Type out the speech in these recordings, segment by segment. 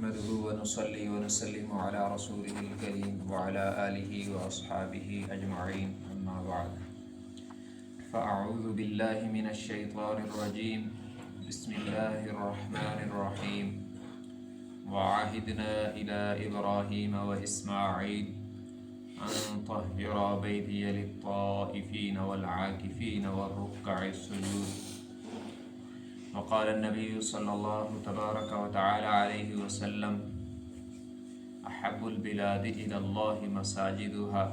نحمده ونصلي ونسلم على رسوله الكريم وعلى آله وأصحابه أجمعين أما بعد فأعوذ بالله من الشيطان الرجيم بسم الله الرحمن الرحيم وعهدنا إلى إبراهيم وإسماعيل أن طهر بيتي للطائفين والعاكفين والركع السجود وقال النبي صلى الله تبارك وتعالى عليه وسلم أحب البلاد إلى الله مساجدها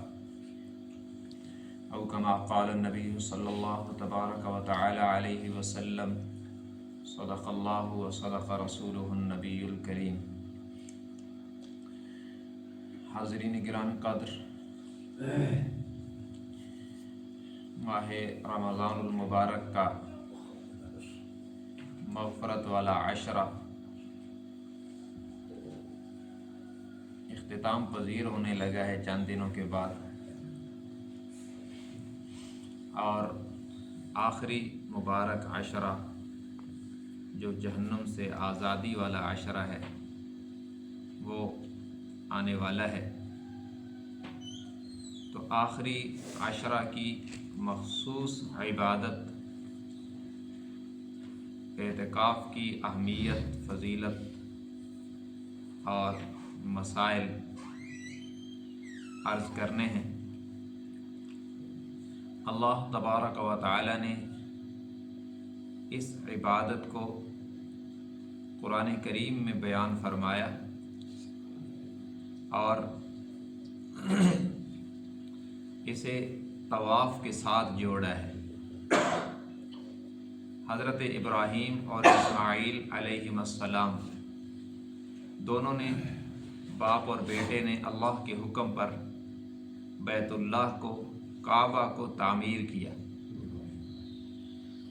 أو كما قال النبي صلى الله تبارك وتعالى عليه وسلم صدق الله وصدق رسوله النبي الكريم۔ حاضرین گرامی قدر، ماہ رمضان المبارک کا مغفرت والا عشرہ اختتام پذیر ہونے لگا ہے چند دنوں کے بعد، اور آخری مبارک عشرہ جو جہنم سے آزادی والا عشرہ ہے وہ آنے والا ہے۔ تو آخری عشرہ کی مخصوص عبادت، اعتکاف کی اہمیت، فضیلت اور مسائل عرض کرنے ہیں۔ اللہ تبارک و تعالی نے اس عبادت کو قرآن کریم میں بیان فرمایا اور اسے طواف کے ساتھ جوڑا ہے۔ حضرت ابراہیم اور اسماعیل علیہ السلام دونوں نے، باپ اور بیٹے نے، اللہ کے حکم پر بیت اللہ کو، کعبہ کو تعمیر کیا،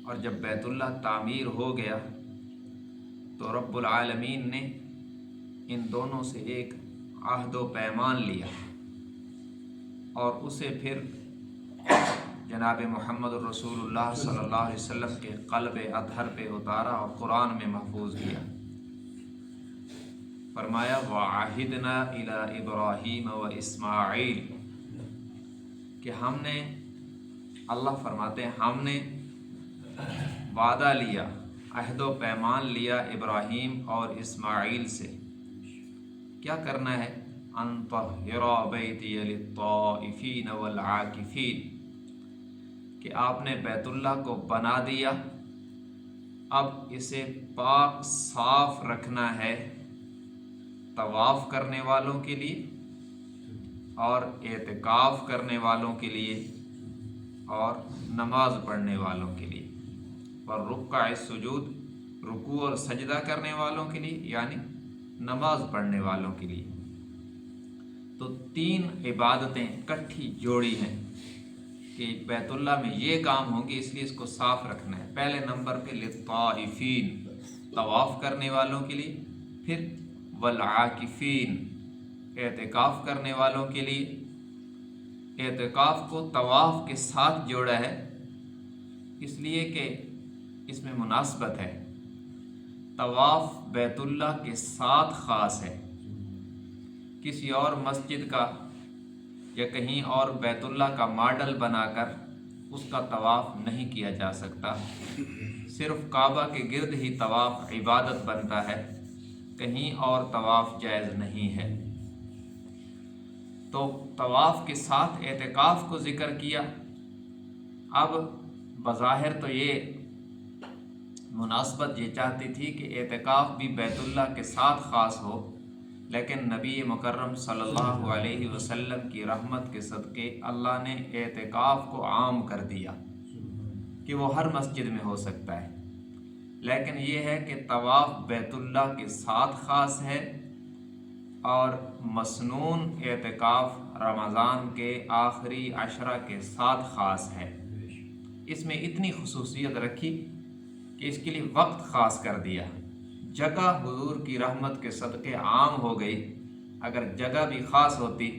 اور جب بیت اللہ تعمیر ہو گیا تو رب العالمین نے ان دونوں سے ایک عہد و پیمان لیا اور اسے پھر جناب محمد الرسول اللہ صلی اللہ علیہ وسلم کے قلب اطہر پہ اتارا اور قرآن میں محفوظ کیا۔ فرمایا وَعَهِدْنَا إِلَىٰ إِبْرَاهِيمَ وَإِسْمَاعِيلَ کہ ہم نے، اللہ فرماتے ہیں، ہم نے وعدہ لیا، عہد و پیمان لیا ابراہیم اور اسماعیل سے۔ کیا کرنا ہے؟ أَن طَهِّرَ بَيْتِيَ لِلطَّائِفِينَ وَالْعَاكِفِينَ کہ آپ نے بیت اللہ کو بنا دیا، اب اسے پاک صاف رکھنا ہے طواف کرنے والوں کے لیے اور اعتکاف کرنے والوں کے لیے اور نماز پڑھنے والوں کے لیے، اور رکوع السجود، رکوع اور سجدہ کرنے والوں کے لیے، یعنی نماز پڑھنے والوں کے لیے۔ تو تین عبادتیں کٹھی جوڑی ہیں کہ بیت اللہ میں یہ کام ہوں گے، اس لیے اس کو صاف رکھنا ہے۔ پہلے نمبر پہ للطائفین، طواف کرنے والوں کے لیے، پھر والعاکفین، اعتکاف کرنے والوں کے لیے۔ اعتکاف کو طواف کے ساتھ جوڑا ہے اس لیے کہ اس میں مناسبت ہے۔ طواف بیت اللہ کے ساتھ خاص ہے، کسی اور مسجد کا یا کہیں اور بیت اللہ کا ماڈل بنا کر اس کا طواف نہیں کیا جا سکتا۔ صرف کعبہ کے گرد ہی طواف عبادت بنتا ہے، کہیں اور طواف جائز نہیں ہے۔ تو طواف کے ساتھ اعتکاف کو ذکر کیا۔ اب بظاہر تو یہ مناسبت یہ چاہتی تھی کہ اعتکاف بھی بیت اللہ کے ساتھ خاص ہو، لیکن نبی مکرم صلی اللہ علیہ وسلم کی رحمت کے صدقے اللہ نے اعتکاف کو عام کر دیا کہ وہ ہر مسجد میں ہو سکتا ہے۔ لیکن یہ ہے کہ طواف بیت اللہ کے ساتھ خاص ہے اور مسنون اعتکاف رمضان کے آخری عشرہ کے ساتھ خاص ہے۔ اس میں اتنی خصوصیت رکھی کہ اس کے لیے وقت خاص کر دیا۔ جگہ حضور کی رحمت کے صدقے عام ہو گئی۔ اگر جگہ بھی خاص ہوتی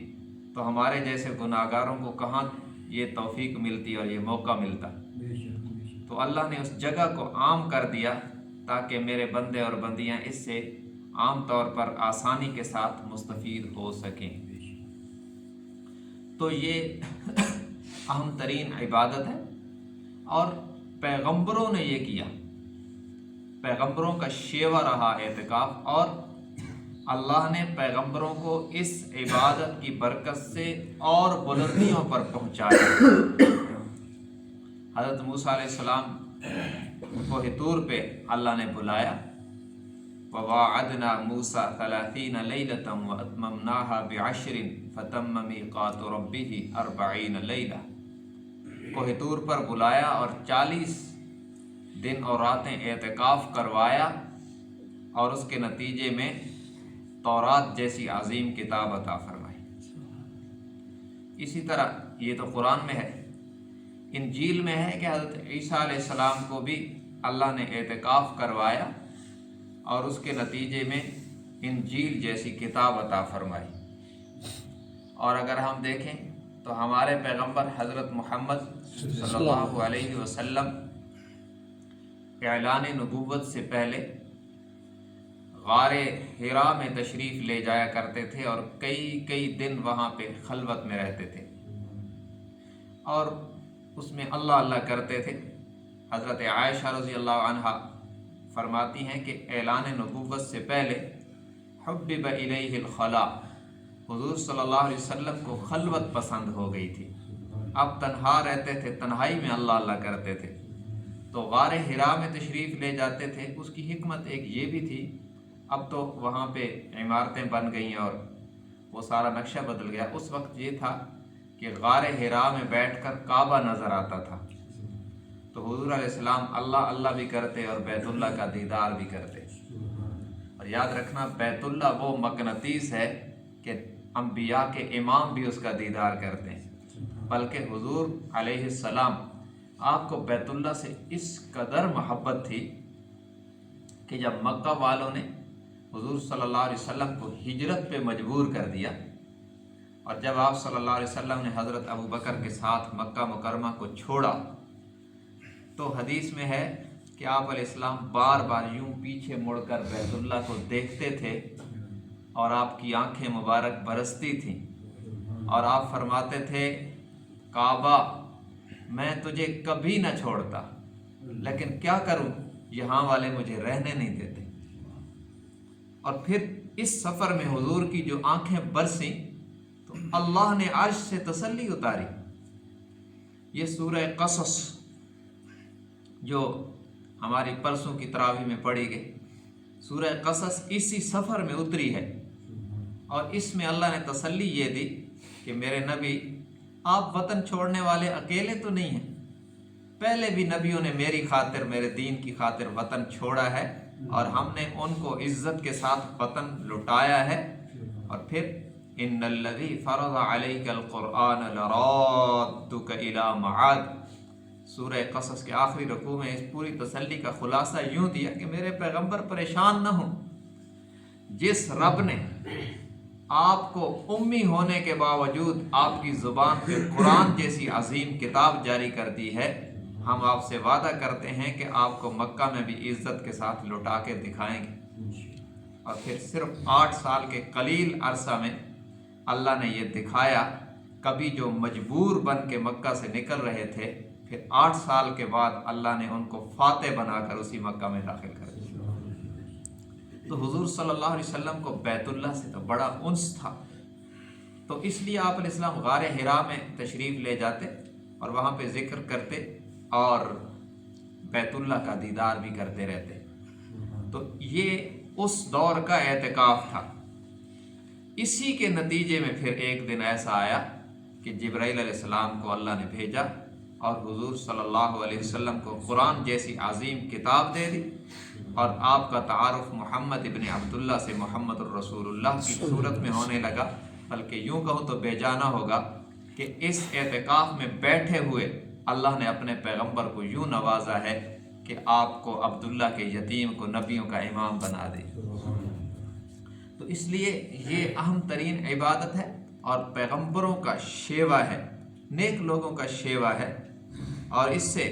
تو ہمارے جیسے گناہگاروں کو کہاں یہ توفیق ملتی اور یہ موقع ملتا۔ تو اللہ نے اس جگہ کو عام کر دیا تاکہ میرے بندے اور بندیاں اس سے عام طور پر آسانی کے ساتھ مستفید ہو سکیں۔ تو یہ اہم ترین عبادت ہے، اور پیغمبروں نے یہ کیا، پیغمبروں کا شیوہ رہا اعتکاف، اور اللہ نے پیغمبروں کو اس عبادت کی برکت سے اور بلندیوں پر پہنچایا۔ حضرت موسیٰ علیہ السلام کوہ طور پہ اللہ نے بلایا، وَوَاعَدْنَا مُوسَىٰ 30 لَيْلَةً وَأَتْمَمْنَاهَا بِعَشْرٍ فَتَمَّ مِيقَاتُ رَبِّهِ 40 لَيْلَةً۔ کوہ طور پر بلایا اور 40 دن اور راتیں اعتکاف کروایا، اور اس کے نتیجے میں تورات جیسی عظیم کتاب عطا فرمائی۔ اسی طرح یہ تو قرآن میں ہے، انجیل میں ہے کہ حضرت عیسیٰ علیہ السلام کو بھی اللہ نے اعتکاف کروایا اور اس کے نتیجے میں انجیل جیسی کتاب عطا فرمائی۔ اور اگر ہم دیکھیں تو ہمارے پیغمبر حضرت محمد صلی اللہ علیہ وسلم اعلان نبوت سے پہلے غار حرا میں تشریف لے جایا کرتے تھے، اور کئی دن وہاں پہ خلوت میں رہتے تھے، اور اس میں اللہ اللہ کرتے تھے۔ حضرت عائشہ رضی اللہ عنہا فرماتی ہیں کہ اعلان نبوت سے پہلے حبب الیہ الخلاء، حضور صلی اللہ علیہ وسلم کو خلوت پسند ہو گئی تھی، اب تنہا رہتے تھے، تنہائی میں اللہ اللہ کرتے تھے، تو غار حرا میں تشریف لے جاتے تھے۔ اس کی حکمت ایک یہ بھی تھی، اب تو وہاں پہ عمارتیں بن گئیں اور وہ سارا نقشہ بدل گیا، اس وقت یہ تھا کہ غار حرا میں بیٹھ کر کعبہ نظر آتا تھا، تو حضور علیہ السلام اللہ اللہ بھی کرتے اور بیت اللہ کا دیدار بھی کرتے۔ اور یاد رکھنا، بیت اللہ وہ مقناطیس ہے کہ انبیاء کے امام بھی اس کا دیدار کرتے ہیں، بلکہ حضور علیہ السلام آپ کو بیت اللہ سے اس قدر محبت تھی کہ جب مکہ والوں نے حضور صلی اللہ علیہ وسلم کو ہجرت پہ مجبور کر دیا، اور جب آپ صلی اللہ علیہ وسلم نے حضرت ابو بکر کے ساتھ مکہ مکرمہ کو چھوڑا، تو حدیث میں ہے کہ آپ علیہ السلام بار بار یوں پیچھے مڑ کر بیت اللہ کو دیکھتے تھے، اور آپ کی آنکھیں مبارک برستی تھیں، اور آپ فرماتے تھے، کعبہ میں تجھے کبھی نہ چھوڑتا، لیکن کیا کروں، یہاں والے مجھے رہنے نہیں دیتے۔ اور پھر اس سفر میں حضور کی جو آنکھیں برسیں تو اللہ نے عرش سے تسلی اتاری۔ یہ سورہ قصص جو ہماری پرسوں کی تراویح میں پڑھی گئی، سورہ قصص اسی سفر میں اتری ہے، اور اس میں اللہ نے تسلی یہ دی کہ میرے نبی، آپ وطن چھوڑنے والے اکیلے تو نہیں ہیں، پہلے بھی نبیوں نے میری خاطر، میرے دین کی خاطر وطن چھوڑا ہے، اور ہم نے ان کو عزت کے ساتھ وطن لٹایا ہے۔ اور پھر ان الذی فرض علیک القرآن لرادک الی معاد، سورہ قصص کے آخری رکوع میں اس پوری تسلی کا خلاصہ یوں دیا کہ میرے پیغمبر پریشان نہ ہوں، جس رب نے آپ کو امی ہونے کے باوجود آپ کی زبان پہ قرآن جیسی عظیم کتاب جاری کر دی ہے، ہم آپ سے وعدہ کرتے ہیں کہ آپ کو مکہ میں بھی عزت کے ساتھ لوٹا کے دکھائیں گے۔ اور پھر صرف 8 سال کے قلیل عرصہ میں اللہ نے یہ دکھایا، کبھی جو مجبور بن کے مکہ سے نکل رہے تھے، پھر 8 سال کے بعد اللہ نے ان کو فاتح بنا کر اسی مکہ میں داخل کر دیا۔ تو حضور صلی اللہ علیہ وسلم کو بیت اللہ سے تو بڑا انس تھا، تو اس لیے آپ علیہ السلام غار حرا میں تشریف لے جاتے اور وہاں پہ ذکر کرتے اور بیت اللہ کا دیدار بھی کرتے رہتے۔ تو یہ اس دور کا اعتکاف تھا۔ اسی کے نتیجے میں پھر ایک دن ایسا آیا کہ جبرائیل علیہ السلام کو اللہ نے بھیجا اور حضور صلی اللہ علیہ وسلم کو قرآن جیسی عظیم کتاب دے دی، اور آپ کا تعارف محمد ابن عبداللہ سے محمد الرسول اللہ کی صورت میں ہونے لگا، بلکہ یوں کہوں تو بے جانا ہوگا کہ اس اعتکاف میں بیٹھے ہوئے اللہ نے اپنے پیغمبر کو یوں نوازا ہے کہ آپ کو عبداللہ کے یتیم کو نبیوں کا امام بنا دے۔ تو اس لیے یہ اہم ترین عبادت ہے، اور پیغمبروں کا شیوا ہے، نیک لوگوں کا شیوا ہے، اور اس سے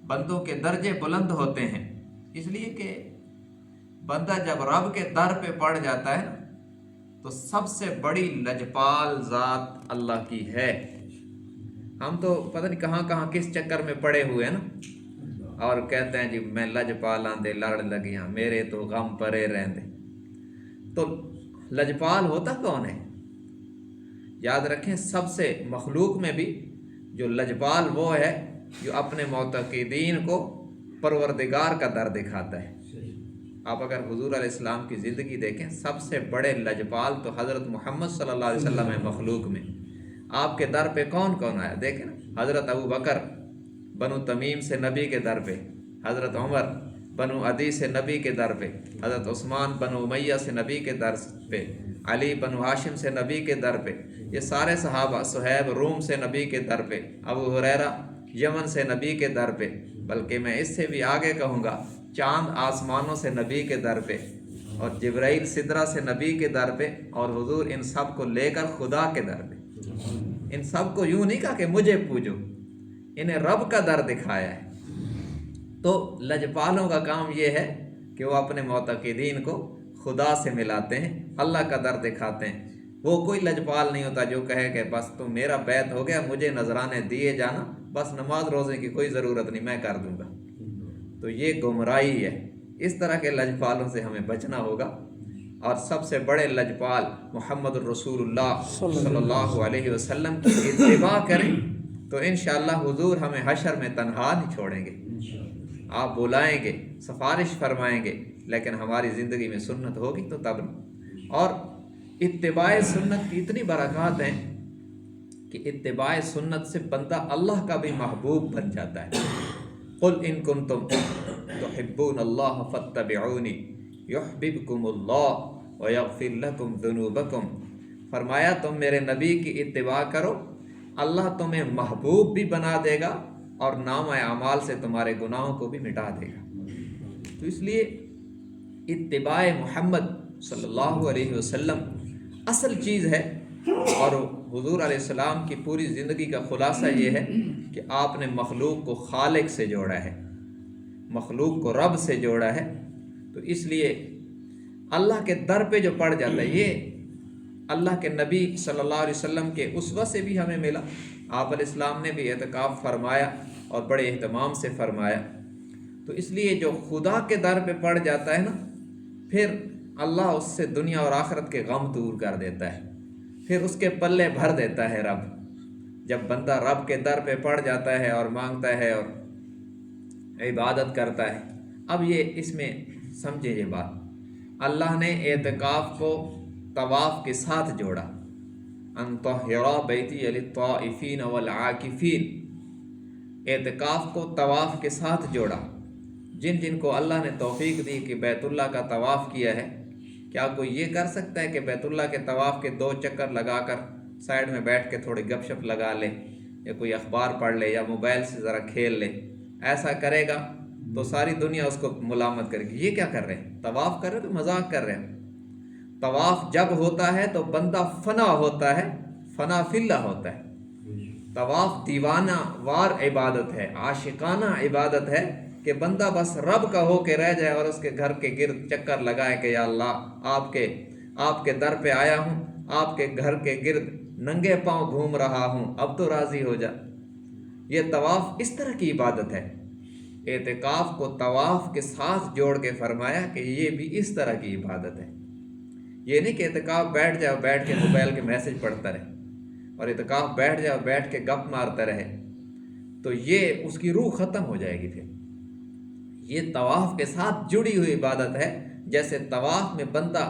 بندوں کے درجے بلند ہوتے ہیں، اس لیے کہ بندہ جب رب کے در پہ پڑ جاتا ہے نا تو سب سے بڑی لجپال ذات اللہ کی ہے۔ ہم تو پتہ نہیں کہاں کہاں کس چکر میں پڑے ہوئے ہیں نا، اور کہتے ہیں جی میں لجپالاں دے لڑ لگیاں میرے تو غم پرے رہندے۔ تو لجپال ہوتا کون ہے؟ یاد رکھیں سب سے مخلوق میں بھی جو لجپال وہ ہے جو اپنے معتقدین کو پروردگار کا در دکھاتا ہے۔ آپ اگر حضور علیہ السلام کی زندگی دیکھیں سب سے بڑے لجپال تو حضرت محمد صلی اللہ علیہ وسلم ہے مخلوق میں۔ آپ کے در پہ کون کون آیا دیکھیں نا، حضرت ابو بکر بنو تمیم سے نبی کے در پہ، حضرت عمر بنو عدی سے نبی کے در پہ، حضرت عثمان بنو امیہ سے نبی کے در پہ، علی بنو ہاشم سے نبی کے در پہ، یہ سارے صحابہ، صہیب روم سے نبی کے در پہ، ابو ہریرہ یمن سے نبی کے در پہ، بلکہ میں اس سے بھی آگے کہوں گا چاند آسمانوں سے نبی کے در پہ، اور جبرائیل سدرہ سے نبی کے در پہ، اور حضور ان سب کو لے کر خدا کے در پہ۔ ان سب کو یوں نہیں کہا کہ مجھے پوجو، انہیں رب کا در دکھایا ہے۔ تو لجپالوں کا کام یہ ہے کہ وہ اپنے معتقدین کو خدا سے ملاتے ہیں، اللہ کا در دکھاتے ہیں۔ وہ کوئی لجپال نہیں ہوتا جو کہے کہ بس تم میرا بیعت ہو گیا مجھے نذرانے دیے جانا، بس نماز روزے کی کوئی ضرورت نہیں میں کر دوں گا، تو یہ گمراہی ہے۔ اس طرح کے لجپالوں سے ہمیں بچنا ہوگا، اور سب سے بڑے لجپال محمد الرسول اللہ صلی اللہ علیہ وسلم کی اتباع کریں تو انشاءاللہ حضور ہمیں حشر میں تنہا نہیں چھوڑیں گے۔ آپ بلائیں گے، سفارش فرمائیں گے، لیکن ہماری زندگی میں سنت ہوگی تو تب نہیں۔ اور اتباع سنت کی اتنی برکات ہیں کہ اتباع سنت سے بندہ اللہ کا بھی محبوب بن جاتا ہے۔ قل ان کنتم تحبون اللہ فاتبعونی یحببکم اللہ ویغفر لکم ذنوبکم، فرمایا تم میرے نبی کی اتباع کرو، اللہ تمہیں محبوب بھی بنا دے گا اور نامہ اعمال سے تمہارے گناہوں کو بھی مٹا دے گا۔ تو اس لیے اتباع محمد صلی اللہ علیہ وسلم اصل چیز ہے، اور حضور علیہ السلام کی پوری زندگی کا خلاصہ یہ ہے کہ آپ نے مخلوق کو خالق سے جوڑا ہے، مخلوق کو رب سے جوڑا ہے۔ تو اس لیے اللہ کے در پہ جو پڑ جاتا ہے، یہ اللہ کے نبی صلی اللہ علیہ وسلم کے اسوہ سے بھی ہمیں ملا۔ آپ علیہ السلام نے بھی اعتکاف فرمایا اور بڑے اہتمام سے فرمایا۔ تو اس لیے جو خدا کے در پہ پڑ جاتا ہے نا، پھر اللہ اس سے دنیا اور آخرت کے غم دور کر دیتا ہے، پھر اس کے پلے بھر دیتا ہے رب۔ جب بندہ رب کے در پہ پڑ جاتا ہے اور مانگتا ہے اور عبادت کرتا ہے، اب یہ اس میں سمجھے یہ بات، اللہ نے اعتکاف کو طواف کے ساتھ جوڑا، ان طہر بیتی للطائفین والعاکفین، اعتکاف کو طواف کے ساتھ جوڑا۔ جن جن کو اللہ نے توفیق دی کہ بیت اللہ کا طواف کیا ہے، کیا کوئی یہ کر سکتا ہے کہ بیت اللہ کے طواف کے 2 چکر لگا کر سائڈ میں بیٹھ کے تھوڑی گپ شپ لگا لے، یا کوئی اخبار پڑھ لے، یا موبائل سے ذرا کھیل لے؟ ایسا کرے گا تو ساری دنیا اس کو ملامت کرے گی، یہ کیا کر رہے ہیں، طواف کر رہے تو مذاق کر رہے ہیں۔ طواف جب ہوتا ہے تو بندہ فنا ہوتا ہے، فنا فی اللہ ہوتا ہے۔ طواف دیوانہ وار عبادت ہے، عاشقانہ عبادت ہے کہ بندہ بس رب کا ہو کے رہ جائے اور اس کے گھر کے گرد چکر لگائے کہ یا اللہ آپ کے در پہ آیا ہوں، آپ کے گھر کے گرد ننگے پاؤں گھوم رہا ہوں، اب تو راضی ہو جا۔ یہ طواف اس طرح کی عبادت ہے۔ اعتکاف کو طواف کے ساتھ جوڑ کے فرمایا کہ یہ بھی اس طرح کی عبادت ہے۔ یہ نہیں کہ اعتکاف بیٹھ جائے اور بیٹھ کے موبائل کے میسج پڑھتا رہے، اور اعتکاف بیٹھ جائے اور بیٹھ کے گپ مارتا رہے، تو یہ اس کی روح ختم ہو جائے گی۔ پھر یہ طواف کے ساتھ جڑی ہوئی عبادت ہے۔ جیسے طواف میں بندہ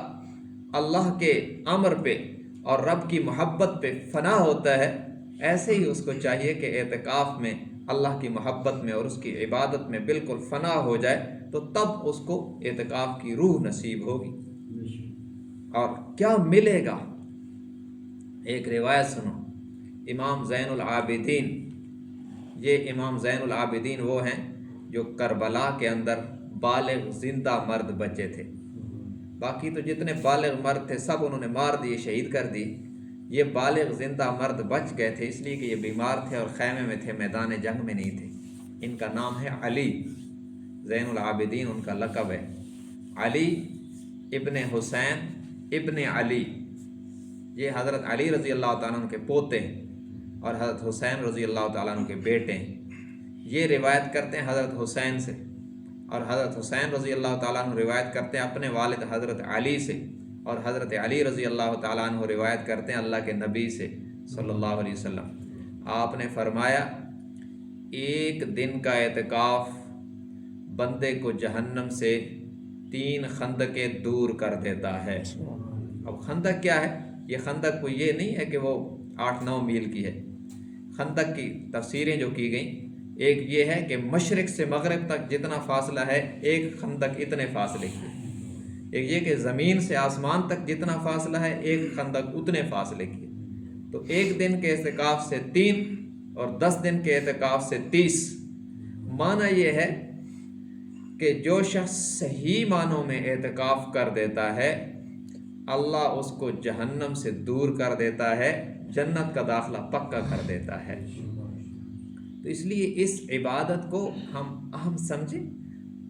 اللہ کے امر پہ اور رب کی محبت پہ فنا ہوتا ہے، ایسے ہی اس کو چاہیے کہ اعتکاف میں اللہ کی محبت میں اور اس کی عبادت میں بالکل فنا ہو جائے، تو تب اس کو اعتکاف کی روح نصیب ہوگی۔ اور کیا ملے گا؟ ایک روایت سنو، امام زین العابدین، یہ امام زین العابدین وہ ہیں جو کربلا کے اندر بالغ زندہ مرد بچے تھے۔ باقی تو جتنے بالغ مرد تھے سب انہوں نے مار دیے، شہید کر دیے۔ یہ بالغ زندہ مرد بچ گئے تھے اس لیے کہ یہ بیمار تھے اور خیمے میں تھے، میدان جنگ میں نہیں تھے۔ ان کا نام ہے علی، زین العابدین ان کا لقب ہے۔ علی ابن حسین ابن علی، یہ حضرت علی رضی اللہ تعالیٰ عنہ کے پوتے ہیں اور حضرت حسین رضی اللہ تعالیٰ عنہ کے بیٹے ہیں۔ یہ روایت کرتے ہیں حضرت حسین سے، اور حضرت حسین رضی اللہ تعالیٰ عنہ روایت کرتے ہیں اپنے والد حضرت علی سے، اور حضرت علی رضی اللہ تعالیٰ عنہ روایت کرتے ہیں اللہ کے نبی سے صلی اللہ علیہ وسلم۔ آپ نے فرمایا ایک دن کا اعتکاف بندے کو جہنم سے 3 خندقیں دور کر دیتا ہے۔ اب خندق کیا ہے؟ یہ خندق کوئی یہ نہیں ہے کہ وہ 8-9 میل کی ہے۔ خندق کی تفسیریں جو کی گئیں، ایک یہ ہے کہ مشرق سے مغرب تک جتنا فاصلہ ہے ایک خندق اتنے فاصلے کی، ایک یہ کہ زمین سے آسمان تک جتنا فاصلہ ہے ایک خندق اتنے فاصلے کی۔ تو ایک دن کے اعتکاف سے 3 اور 10 دن کے اعتکاف سے 30۔ معنی یہ ہے کہ جو شخص صحیح معنوں میں اعتکاف کر دیتا ہے اللہ اس کو جہنم سے دور کر دیتا ہے، جنت کا داخلہ پکا کر دیتا ہے۔ تو اس لیے اس عبادت کو ہم اہم سمجھیں،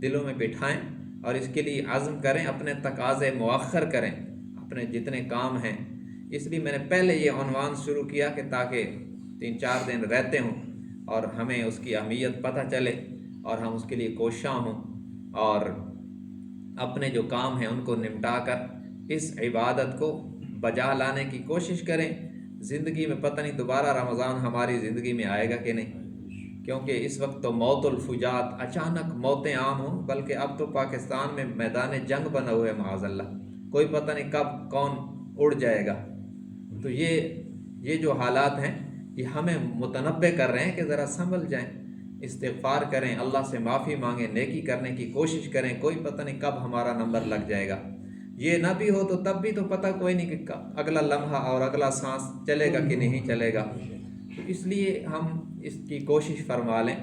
دلوں میں بٹھائیں اور اس کے لیے عزم کریں، اپنے تقاضے مؤخر کریں، اپنے جتنے کام ہیں۔ اس لیے میں نے پہلے یہ عنوان شروع کیا کہ تاکہ 3-4 دن رہتے ہوں اور ہمیں اس کی اہمیت پتہ چلے اور ہم اس کے لیے کوشاں ہوں اور اپنے جو کام ہیں ان کو نمٹا کر اس عبادت کو بجا لانے کی کوشش کریں۔ زندگی میں پتہ نہیں دوبارہ رمضان ہماری زندگی میں آئے گا کہ نہیں، کیونکہ اس وقت تو موت الفجات، اچانک موتیں عام ہوں، بلکہ اب تو پاکستان میں میدان جنگ بنا ہوا ہے معاذ اللہ، کوئی پتہ نہیں کب کون اڑ جائے گا۔ تو یہ جو حالات ہیں یہ ہمیں متنبع کر رہے ہیں کہ ذرا سنبھل جائیں، استغفار کریں، اللہ سے معافی مانگیں، نیکی کرنے کی کوشش کریں، کوئی پتہ نہیں کب ہمارا نمبر لگ جائے گا۔ یہ نہ بھی ہو تو تب بھی تو پتہ کوئی نہیں کہ اگلا لمحہ اور اگلا سانس چلے گا کہ نہیں چلے گا۔ تو اس لیے ہم اس کی کوشش فرما لیں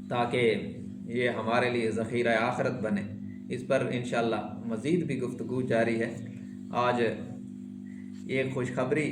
تاکہ یہ ہمارے لیے ذخیرہ آخرت بنے۔ اس پر انشاءاللہ مزید بھی گفتگو جاری ہے۔ آج ایک خوشخبری